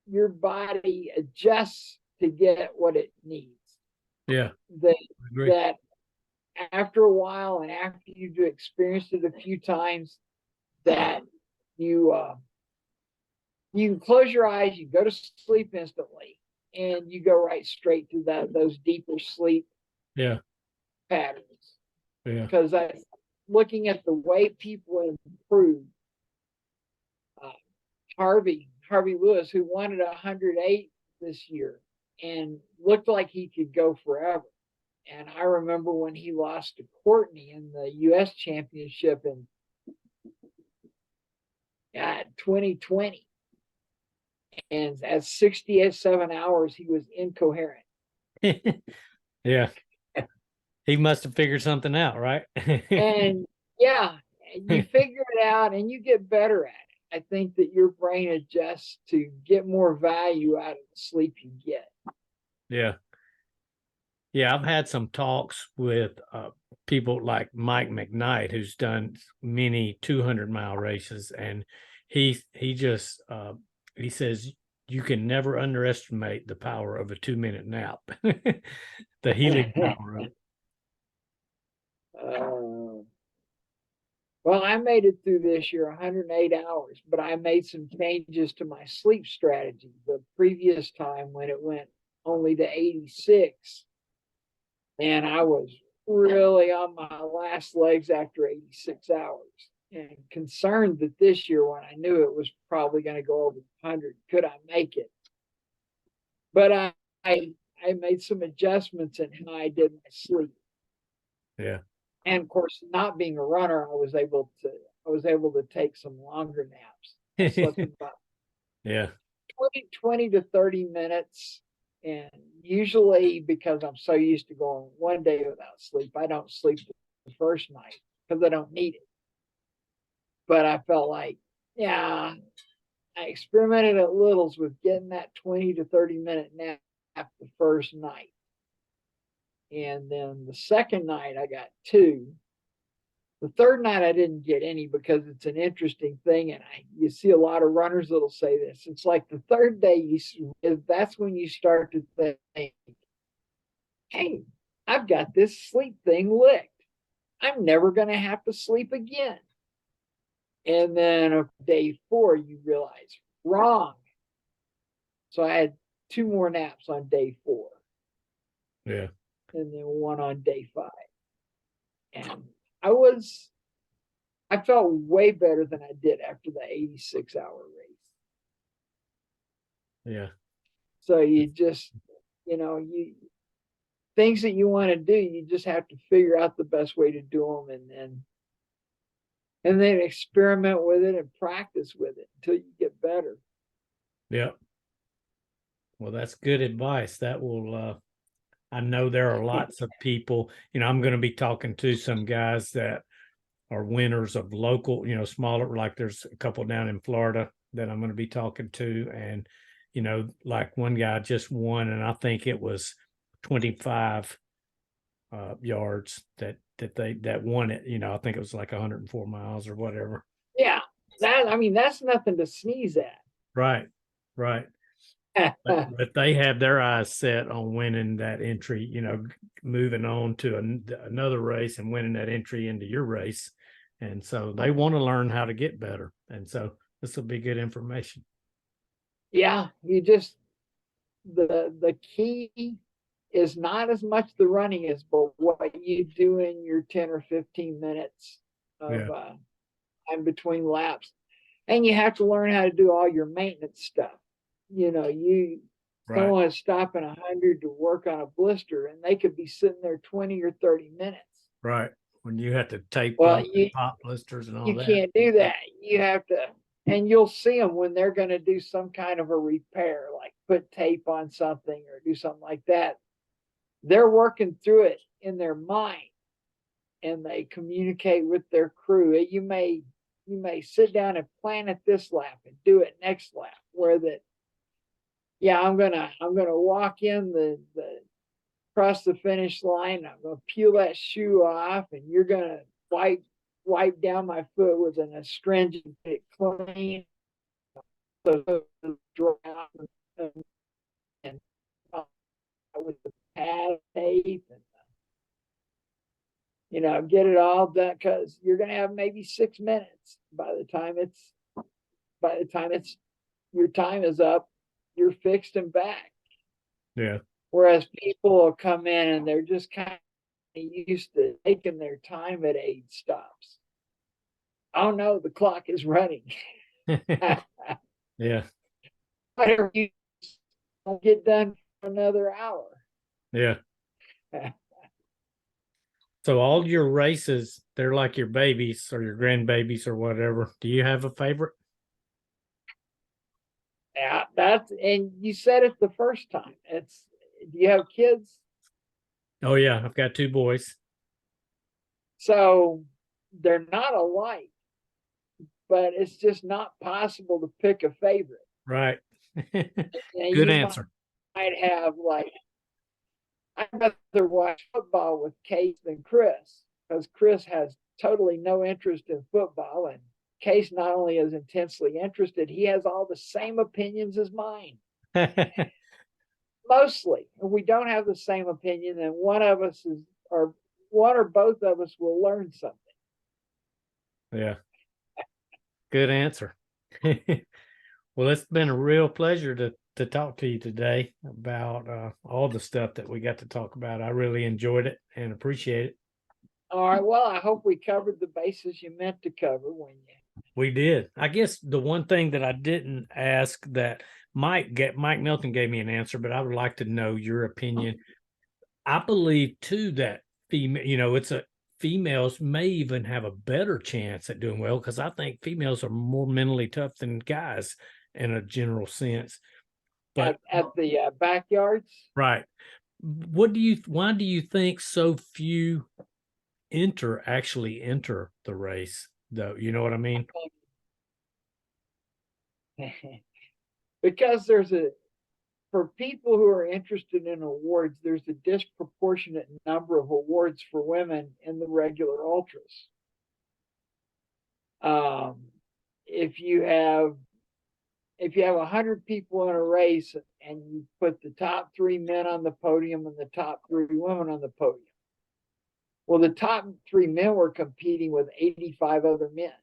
your body adjusts to get what it needs. Yeah. That after a while and after you've experienced it a few times, that you can close your eyes, you go to sleep instantly, and you go right straight to those deeper sleep patterns. Yeah. Because looking at the way people improve, Harvey Lewis, who won at 108 this year and looked like he could go forever. And I remember when he lost to Courtney in the U.S. Championship in 2020. And at 67 hours, he was incoherent. Yeah. He must have figured something out, right? And yeah, you figure it out and you get better at it. I think that your brain adjusts to get more value out of the sleep you get. Yeah. Yeah, I've had some talks with people like Mike McKnight, who's done many 200-mile races, and he just he says you can never underestimate the power of a 2-minute nap. The healing power of it. Uh, well, I made it through this year 108 hours, but I made some changes to my sleep strategy. The previous time when it went only to 86, and I was really on my last legs after 86 hours, and concerned that this year, when I knew it was probably going to go over 100, could I make it? But I made some adjustments in how I did my sleep. Yeah. And of course, not being a runner, I was able to take some longer naps. I slept about Yeah. 20 to 30 minutes. And usually, because I'm so used to going one day without sleep, I don't sleep the first night because I don't need it. But I felt like, yeah, I experimented at Littles with getting that 20 to 30-minute nap the first night. And then the second night, I got 2. The third night I didn't get any because it's an interesting thing, and you see a lot of runners that'll say this. It's like the third day that's when you start to think, "Hey, I've got this sleep thing licked. I'm never going to have to sleep again." And then on day 4, you realize wrong. So I had 2 more naps on day 4. Yeah. And then 1 on day 5. And I felt way better than I did after the 86-hour race. Yeah. So you just, you things that you want to do, you just have to figure out the best way to do them, and then experiment with it and practice with it until you get better. Yeah. Well, that's good advice. That will I know there are lots of people, I'm going to be talking to some guys that are winners of local, smaller, like there's a couple down in Florida that I'm going to be talking to. And, like one guy just won, and I think it was 25 yards that won it. I think it was like 104 miles or whatever. Yeah, that's nothing to sneeze at. Right. Right. But they have their eyes set on winning that entry, moving on to another race and winning that entry into your race. And so they want to learn how to get better. And so this will be good information. Yeah, the key is not as much the running as but what you do in your 10 or 15 minutes of time between laps. And you have to learn how to do all your maintenance stuff. Someone is stopping 100 to work on a blister, and they could be sitting there 20 or 30 minutes. Right. When you have to tape pop blisters and all that. You can't do that. You have to, and you'll see them when they're going to do some kind of a repair, like put tape on something or do something like that. They're working through it in their mind, and they communicate with their crew. You may sit down and plan it this lap and do it next lap, where I'm gonna walk in the across the finish line. I'm gonna peel that shoe off, and you're gonna wipe down my foot with an astringent clean, so dry and with the pad tape, and get it all done, because you're gonna have maybe 6 minutes by the time it's your time is up. You're fixed and back. Yeah. Whereas people will come in and they're just kind of used to taking their time at aid stops. Oh no, the clock is running. Yeah. Whatever, you won't get done for another hour. Yeah. So all your races, they're like your babies or your grandbabies or whatever. Do you have a favorite? Yeah, and you said it the first time. Do you have kids? Oh yeah, I've got 2 boys. So they're not alike, but it's just not possible to pick a favorite. Right. Good answer. Might have, like, I'd rather watch football with Kate than Chris, because Chris has totally no interest in football, and Case not only is intensely interested, he has all the same opinions as mine. Mostly. If we don't have the same opinion, then one of us is, or one or both of us will learn something. Yeah. Good answer. Well, it's been a real pleasure to talk to you today about all the stuff that we got to talk about. I really enjoyed it and appreciate it. All right. Well, I hope we covered the bases you meant to cover when you. We did. I guess the one thing that I didn't ask that Mike Melton gave me an answer, but I would like to know your opinion. I believe too that females may even have a better chance at doing well because I think females are more mentally tough than guys in a general sense. But At the backyards, right. Why do you think so few actually enter the race though? You know what I mean? because for people who are interested in awards, there's a disproportionate number of awards for women in the regular ultras. If you have 100 people in a race and you put the top 3 men on the podium and the top 3 women on the podium, well, the top 3 men were competing with 85 other men.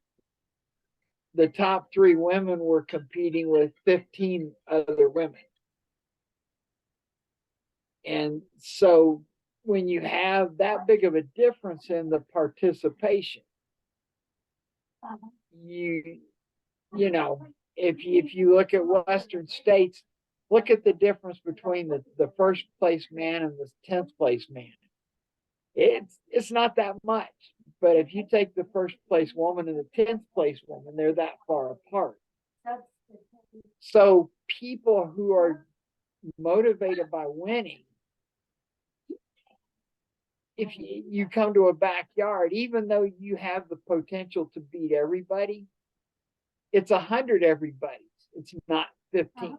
The top 3 women were competing with 15 other women. And so when you have that big of a difference in the participation, you know, if you look at Western states, look at the difference between the first place man and the 10th place man. It's not that much. But if you take the first place woman and the 10th place woman, they're that far apart. So people who are motivated by winning, if you come to a backyard, even though you have the potential to beat everybody, it's 100 everybody's. It's not 15.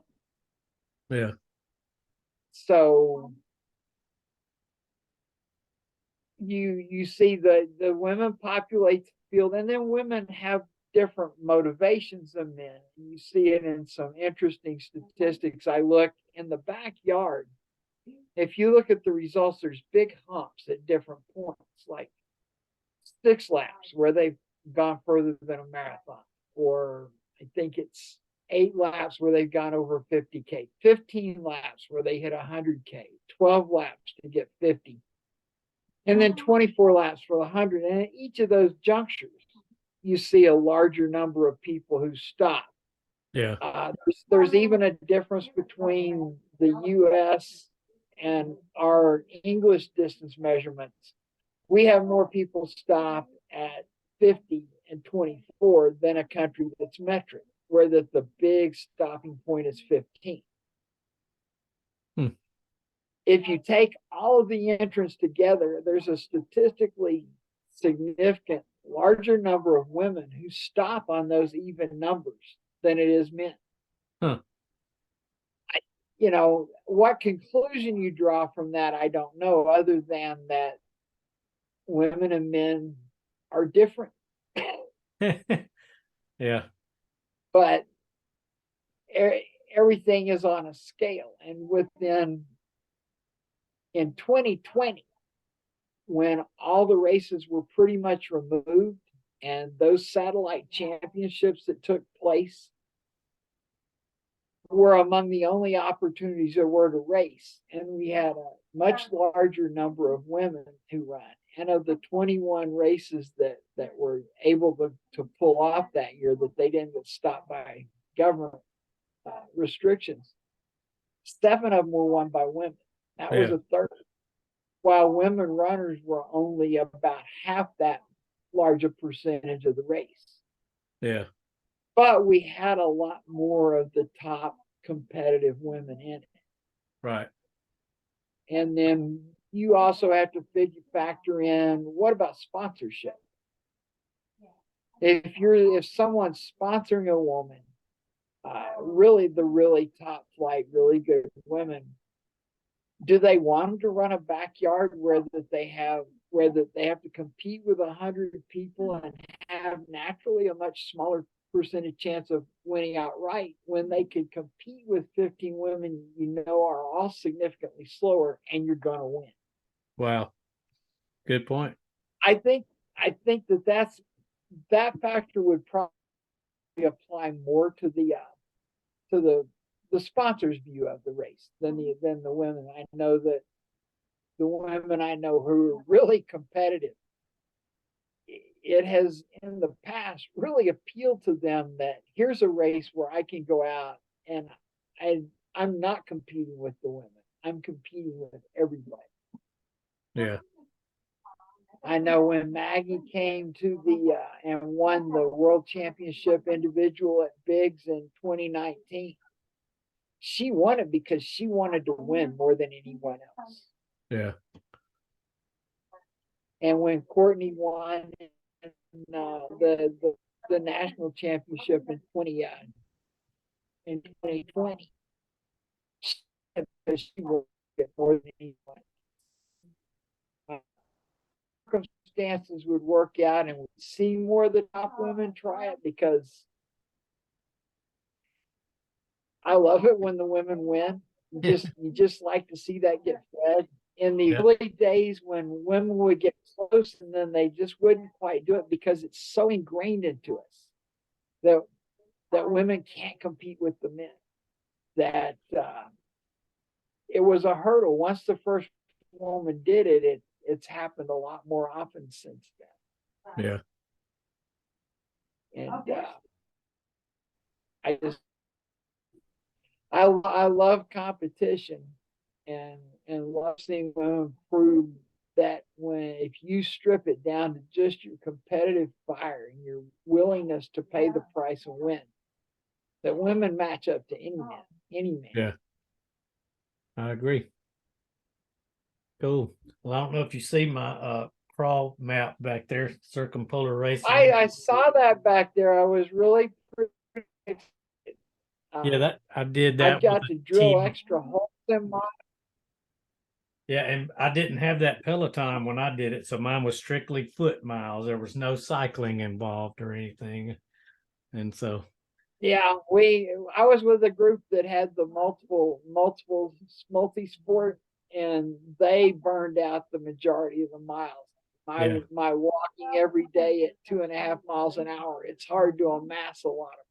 Yeah. So you see the women populate the field, and then women have different motivations than men. You see it in some interesting statistics. I look in the backyard. If you look at the results, there's big humps at different points, like 6 laps where they've gone further than a marathon, or I think it's 8 laps where they've gone over 50K, 15 laps where they hit 100K, 12 laps to get 50, and then 24 laps for 100. And at each of those junctures, you see a larger number of people who stop. Yeah. There's even a difference between the U.S. and our English distance measurements. We have more people stop at 50 and 24 than a country that's metric, where the big stopping point is 15. If you take all of the entrants together, there's a statistically significant larger number of women who stop on those even numbers than it is men. What conclusion you draw from that, I don't know, other than that women and men are different. Yeah. But everything is on a scale. And in 2020, when all the races were pretty much removed and those satellite championships that took place were among the only opportunities there were to race, and we had a much larger number of women who run. And of the 21 races that were able to pull off that year, that they didn't get stopped by government restrictions, 7 of them were won by women. That was a third. While women runners were only about half that large a percentage of the race. Yeah. But we had a lot more of the top competitive women in it. Right. And then you also have to factor in, what about sponsorship? If someone's sponsoring a woman, really the really top flight, really good women, do they want them to run a backyard where that they have where they have to compete with 100 people and have naturally a much smaller percentage chance of winning outright, when they could compete with 15 women are all significantly slower, and you're going to win. Wow. Good point. I think that factor would probably apply more to the sponsors' view of the race than the women. I know that the women I know who are really competitive, it has in the past really appealed to them that here's a race where I can go out and I'm not competing with the women. I'm competing with everybody. Yeah. I know when Maggie came to and won the world championship individual at Biggs in 2019, she won it because she wanted to win more than anyone else. Yeah. And when Courtney won the national championship in 2020, because she worked more than anyone. Circumstances would work out, and we'd see more of the top women try it, because I love it when the women win. You just like to see that get fed. In the early days, when women would get close and then they just wouldn't quite do it, because it's so ingrained into us that women can't compete with the men, that it was a hurdle. Once the first woman did it, it's happened a lot more often since then. Yeah. And I love competition, and love seeing women prove that if you strip it down to just your competitive fire and your willingness to pay the price and win, that women match up to any man. Yeah. I agree. Cool. Well, I don't know if you see my crawl map back there, circumpolar racing. I saw that back there. I was really pretty yeah, that I did that. I got to drill extra holes in mine. Yeah, and I didn't have that Peloton when I did it, so mine was strictly foot miles. There was no cycling involved or anything, and so yeah, I was with a group that had the multi-sport, and they burned out the majority of the miles. My walking every day at 2.5 miles an hour, it's hard to amass a lot of.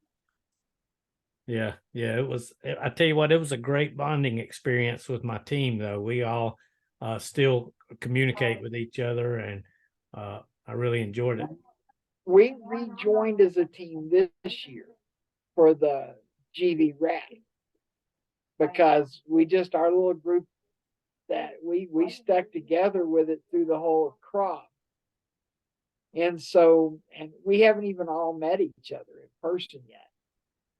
Yeah, it was. I tell you what, it was a great bonding experience with my team, though. We all still communicate with each other, and I really enjoyed it. We rejoined as a team this year for the GV Rat, because our little group that we stuck together with it through the whole crop. And we haven't even all met each other in person yet.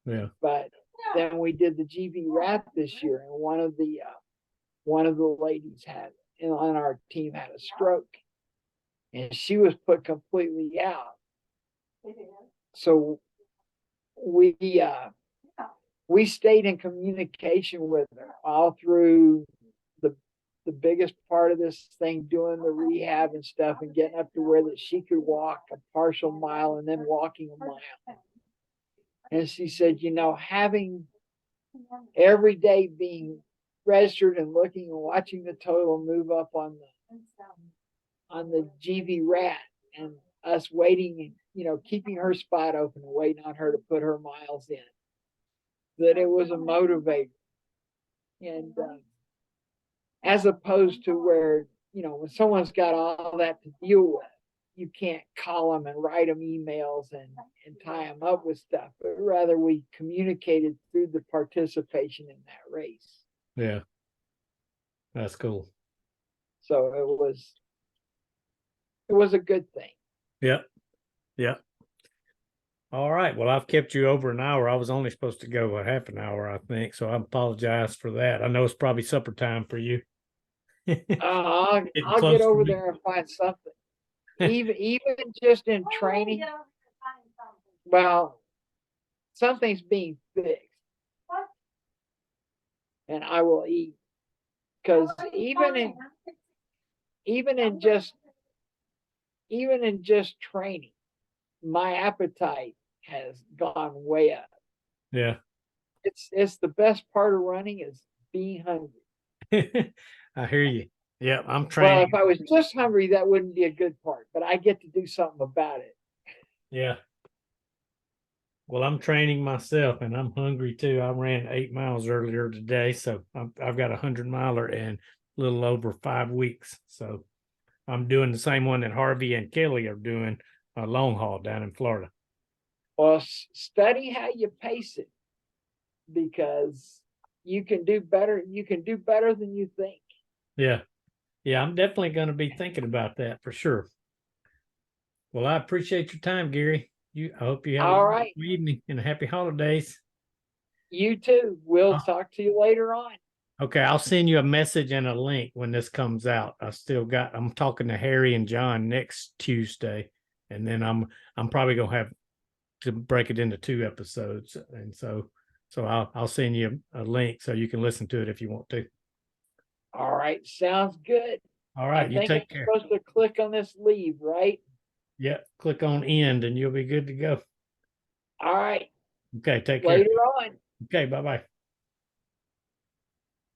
Yeah. But then we did the GV Rat this year, and one of the ladies on our team had a stroke, and she was put completely out. So we stayed in communication with her all through the biggest part of this thing, doing the rehab and stuff, and getting up to where that she could walk a partial mile and then walking a mile. And she said, having every day being registered and looking and watching the total move up on the GV Rat, and us waiting and keeping her spot open and waiting on her to put her miles in, that it was a motivator. And as opposed to where when someone's got all that to deal with, you can't call them and write them emails and tie them up with stuff, but rather we communicated through the participation in that race. Yeah, that's cool. So it was a good thing. Yeah. All right. Well, I've kept you over an hour. I was only supposed to go a half an hour, I think. So I apologize for that. I know it's probably supper time for you. I'll get over there and find something. even just in training. Well, something's being fixed, and I will eat, because even in just even in just training, my appetite has gone way up. Yeah. It's the best part of running is being hungry. I hear you. Yeah, I'm Well, training. if I was just hungry, that wouldn't be a good part, but I get to do something about it. Yeah. Well, I'm training myself and I'm hungry too. I ran 8 miles earlier today. So I've got a 100 miler in a little over 5 weeks. So I'm doing the same one that Harvey and Kelly are doing, a long haul down in Florida. Well, study how you pace it because you can do better. You can do better than you think. Yeah. Yeah. I'm definitely going to be thinking about that for sure. Well, I appreciate your time, Gary. I hope you have a All wonderful right. evening and a happy holidays. You too. We'll Uh, talk to you later on. Okay, I'll send you a message and a link when this comes out. I'm talking to Harry and John next Tuesday, and then I'm probably gonna have to break it into 2 episodes. And so I'll send you a link so you can listen to it if you want to. All right. Sounds good. All I right, you think I'm take care. supposed to click on this leave, right? Yeah, click on end and you'll be good to go. All right. Okay, take care. Later on. Okay, bye-bye.